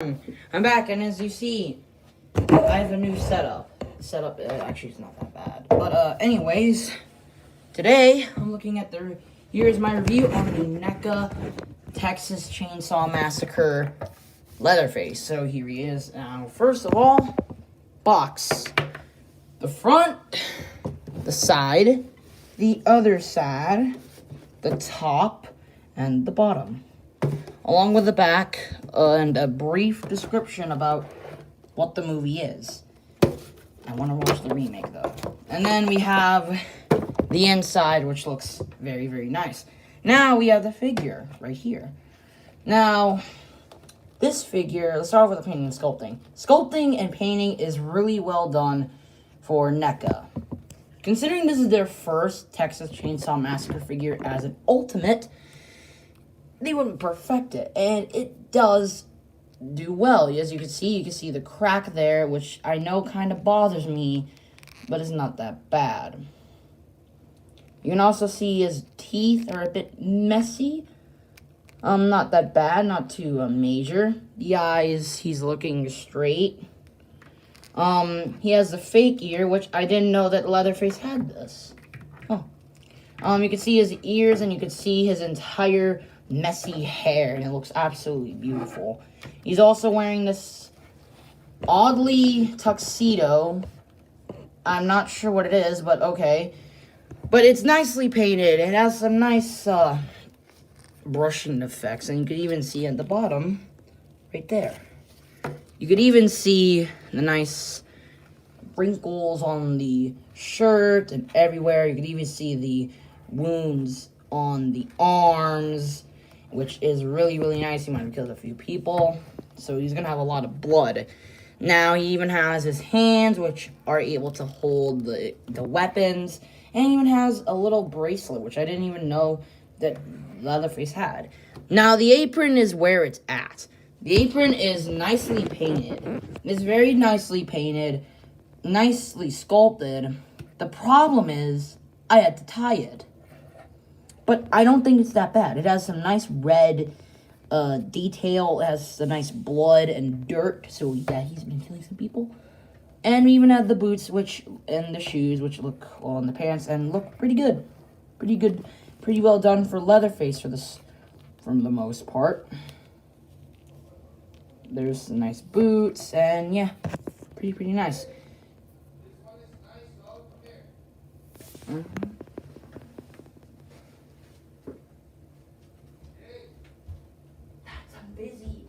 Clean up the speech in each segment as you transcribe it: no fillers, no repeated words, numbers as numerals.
I'm back, and as you see, I have a new setup. The setup actually is not that bad. But anyways, today I'm looking at here's my review on the Neca Texas Chainsaw Massacre Leatherface. So here he is. Now, first of all, box. The front, the side, the other side, the top, and the bottom. Along with the back and a brief description about what the movie is. I want to watch the remake, though. And then we have the inside, which looks very, very nice. Now we have the figure right here. Now, this figure, let's start off with the painting and sculpting. Sculpting and painting is really well done for Neca. Considering this is their first Texas Chainsaw Massacre figure as an ultimate, they wouldn't perfect it, and it does do well. As you can see the crack there, which I know kind of bothers me, but it's not that bad. You can also see his teeth are a bit messy. Not that bad, not too major. The eyes, he's looking straight. He has the fake ear, which I didn't know that Leatherface had this. Oh. You can see his ears, and you can see his entire messy hair, and it looks absolutely beautiful. He's also wearing this oddly tuxedo. I'm not sure what it is, but okay. But it's nicely painted. It has some nice brushing effects, and you could even see at the bottom, right there. You could even see the nice wrinkles on the shirt and everywhere. You could even see the wounds on the arms, which is really, really nice. He might have killed a few people, so he's going to have a lot of blood. Now, he even has his hands, which are able to hold the weapons, and he even has a little bracelet, which I didn't even know that Leatherface had. Now, the apron is where it's at. The apron is nicely painted. It's very nicely painted, nicely sculpted. The problem is, I had to tie it. But I don't think it's that bad. It has some nice red detail. It has some nice blood and dirt. So yeah, he's been killing some people. And we even have the boots, and the shoes, which look well, and the pants, and look pretty good. Pretty good. Pretty well done for Leatherface for this, from the most part. There's some nice boots, and yeah, pretty nice. I'm busy.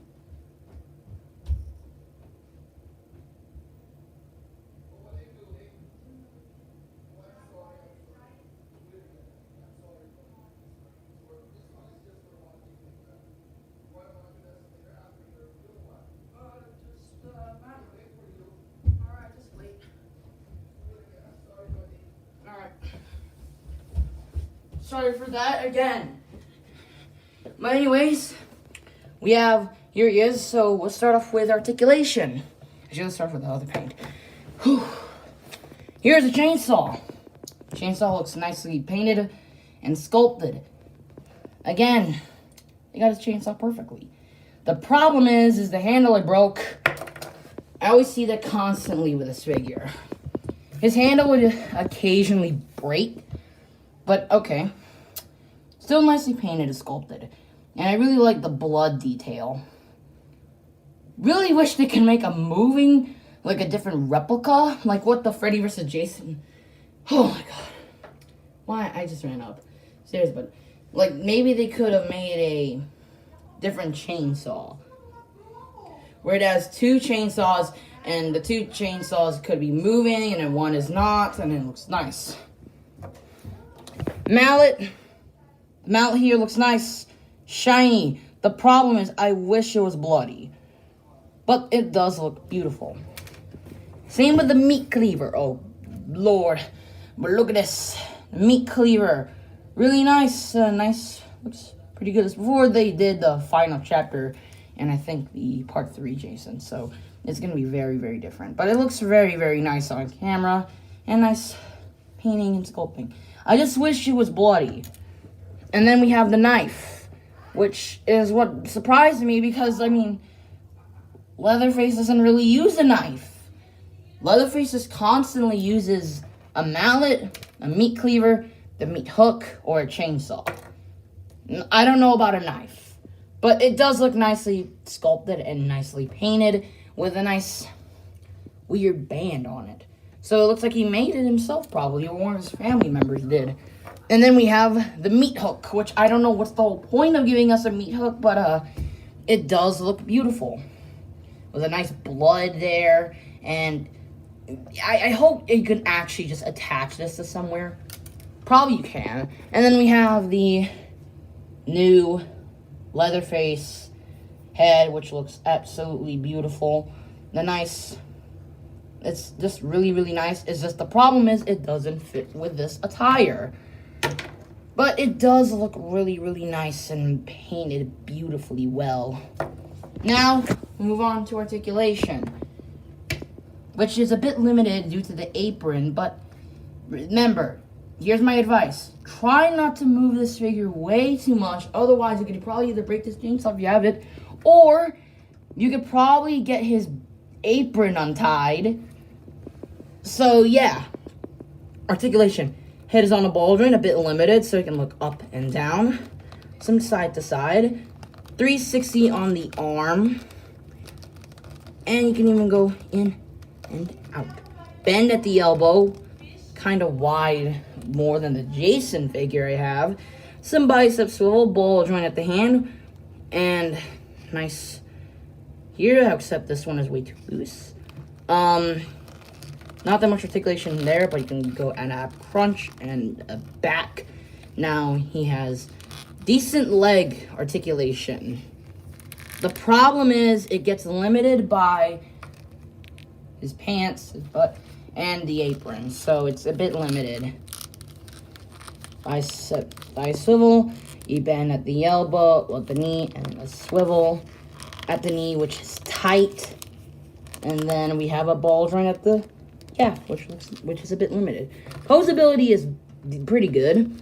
Sorry for that again. But anyways, here he is. So we'll start off with articulation. I should start with the other paint. Whew. Here's a chainsaw. The chainsaw looks nicely painted and sculpted. Again, they got his chainsaw perfectly. The problem is the handle I broke. I always see that constantly with this figure. His handle would occasionally break. But, okay. Still nicely painted and sculpted. And I really like the blood detail. Really wish they could make a moving, like a different replica. Like what the Freddy vs. Jason. Oh my god. Why? I just ran up. Seriously, but like maybe they could have made a different chainsaw. Where it has two chainsaws, and the two chainsaws could be moving, and then one is not, and it looks nice. Mallet. The mallet here looks nice, shiny. The problem is I wish it was bloody. But it does look beautiful. Same with the meat cleaver. Oh, Lord. But look at this. The meat cleaver. Really nice. Looks pretty good. It's before they did the final chapter, and I think the part 3, Jason. So it's going to be very, very different. But it looks very, very nice on camera. And nice painting and sculpting. I just wish it was bloody. And then we have the knife, which is what surprised me because, I mean, Leatherface doesn't really use a knife. Leatherface just constantly uses a mallet, a meat cleaver, the meat hook, or a chainsaw. I don't know about a knife, but it does look nicely sculpted and nicely painted with a nice weird band on it. So it looks like he made it himself probably, or one of his family members did. And then we have the meat hook, which I don't know what's the whole point of giving us a meat hook, but it does look beautiful. With a nice blood there, and I hope you can actually just attach this to somewhere. Probably you can. And then we have the new Leatherface head, which looks absolutely beautiful. The nice, it's just really, really nice. It's just the problem is it doesn't fit with this attire. But it does look really, really nice and painted beautifully well. Now, we'll move on to articulation, which is a bit limited due to the apron, but remember, here's my advice. Try not to move this figure way too much, otherwise you could probably either break this chainsaw if you have it, or you could probably get his apron untied. So yeah, articulation. Head is on a ball joint, a bit limited, so you can look up and down, some side to side. 360 on the arm, and you can even go in and out. Bend at the elbow, kind of wide, more than the Jason figure I have. Some bicep swivel, ball joint at the hand, and nice here, except this one is way too loose. Not that much articulation there, but you can go and have crunch and a back. Now he has decent leg articulation. The problem is it gets limited by his pants, his butt, and the apron, so it's a bit limited. Bicep, thigh swivel, you bend at the elbow, at the knee, and a swivel at the knee, which is tight. And then we have a ball joint at the calf, which is a bit limited. Posability is pretty good.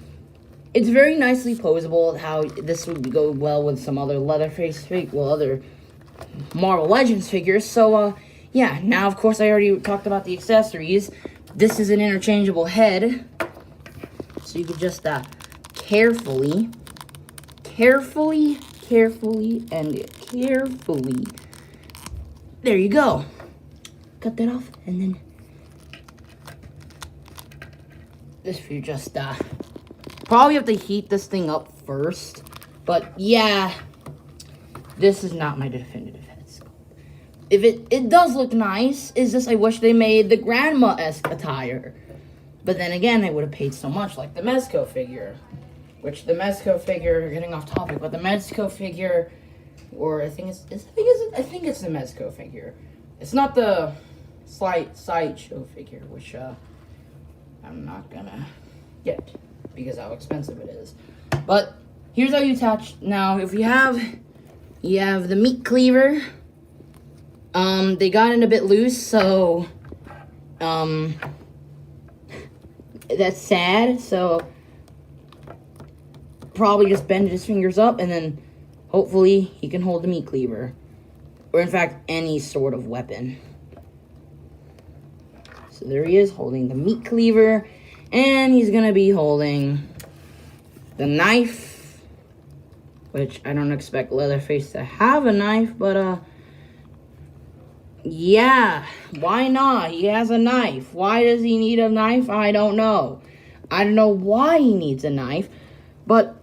It's very nicely posable, how this would go well with some other Leatherface other Marvel Legends figures. So, yeah, now, of course, I already talked about the accessories. This is an interchangeable head. So you could just, carefully, there you go. Cut that off, and then this for you just, probably have to heat this thing up first. But, yeah, this is not my definitive head sculpt. If it does look nice, it's just I wish they made the grandma-esque attire. But then again, I would have paid so much, like the Mezco figure. Which the Mezco figure, getting off topic, but the Mezco figure, or I think it's the Mezco figure. It's not the sideshow figure, which I'm not gonna get because how expensive it is. But here's how you attach. Now, if you have the meat cleaver. They got it a bit loose, so that's sad. So probably just bend his fingers up, and then hopefully he can hold the meat cleaver, or in fact any sort of weapon. So there he is holding the meat cleaver, and he's gonna be holding the knife, which I don't expect Leatherface to have a knife, but yeah, why not? He has a knife. Why does he need a knife? I don't know. I don't know why he needs a knife, but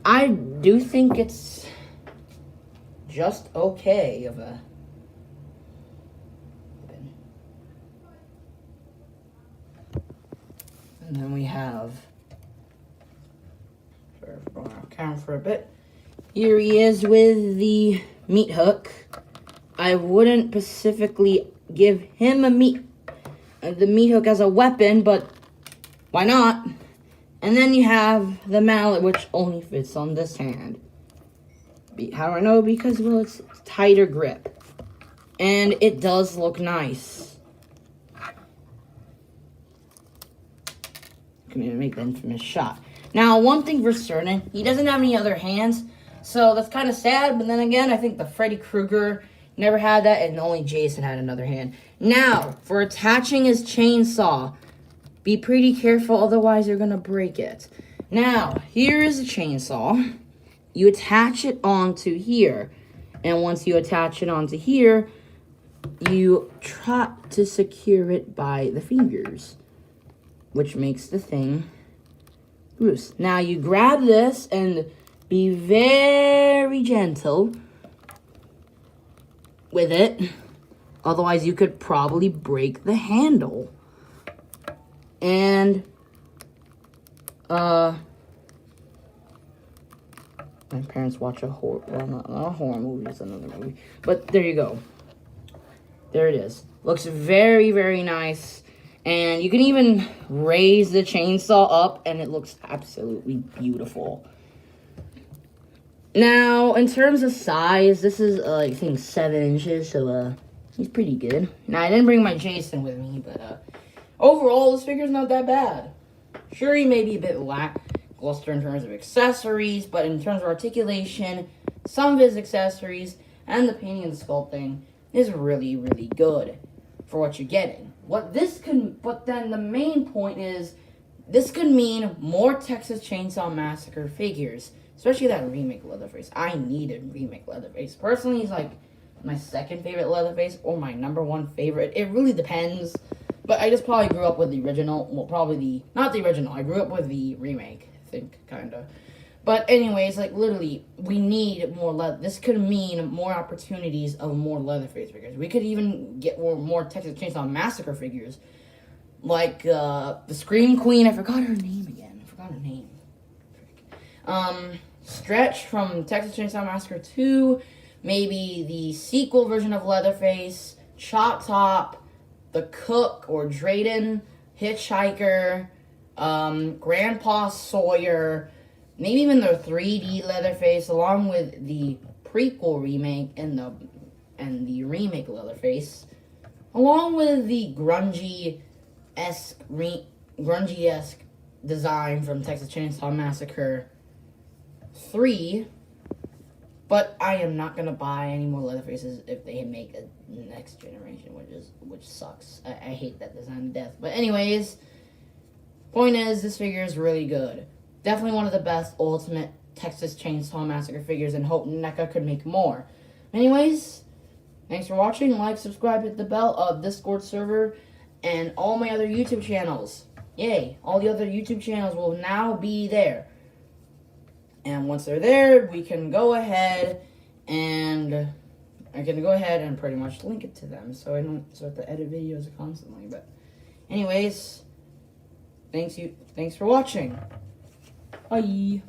I do think it's just okay of a weapon. And then we have, going off camera for a bit, here he is with the meat hook. I wouldn't specifically give him the meat hook as a weapon, but why not? And then you have the mallet, which only fits on this hand. How do I know? Because, well, it's tighter grip. And it does look nice. Can even make the infamous shot. Now, one thing for certain, he doesn't have any other hands, so that's kind of sad. But then again, I think the Freddy Krueger Never had that, and only Jason had another hand. Now, for attaching his chainsaw, be pretty careful, otherwise you're going to break it. Now, here is a chainsaw. You attach it onto here. And once you attach it onto here, you try to secure it by the fingers, which makes the thing loose. Now, you grab this and be very gentle with it. Otherwise, you could probably break the handle. And, my parents watch a horror, well, not a horror movie, it's another movie. But there you go. There it is. Looks very, very nice. And you can even raise the chainsaw up, and it looks absolutely beautiful. Now, in terms of size, this is, I think, 7 inches, so, he's pretty good. Now, I didn't bring my Jason with me, but, overall, this figure's not that bad. Sure, he may be a bit lackluster in terms of accessories, but in terms of articulation, some of his accessories, and the painting and sculpting is really, really good for what you're getting. But then the main point is, this could mean more Texas Chainsaw Massacre figures, especially that remake Leatherface. I needed remake Leatherface. Personally, he's like my second favorite Leatherface, or my #1 favorite. It really depends. But I just probably grew up with the original. Well, probably not the original. I grew up with the remake, I think, kind of. But anyways, like, literally, we need more this could mean more opportunities of more Leatherface figures. We could even get more Texas Chainsaw Massacre figures. Like, the Scream Queen. I forgot her name again. Stretch from Texas Chainsaw Massacre 2. Maybe the sequel version of Leatherface. Chop Top. The Cook or Drayden, Hitchhiker, Grandpa Sawyer, maybe even the 3D Leatherface, along with the prequel remake and the remake Leatherface, along with the grungy-esque design from Texas Chainsaw Massacre 3. But I am not gonna buy any more Leatherfaces if they make a next generation, which sucks. I hate that design to death. But anyways, point is, this figure is really good. Definitely one of the best ultimate Texas Chainsaw Massacre figures, and hope NECA could make more. Anyways, thanks for watching. Like, subscribe, hit the bell, Discord server, and all my other YouTube channels. Yay! All the other YouTube channels will now be there. And once they're there, we can go ahead and pretty much link it to them, so I don't have to edit videos constantly. But anyways, thanks for watching. Bye.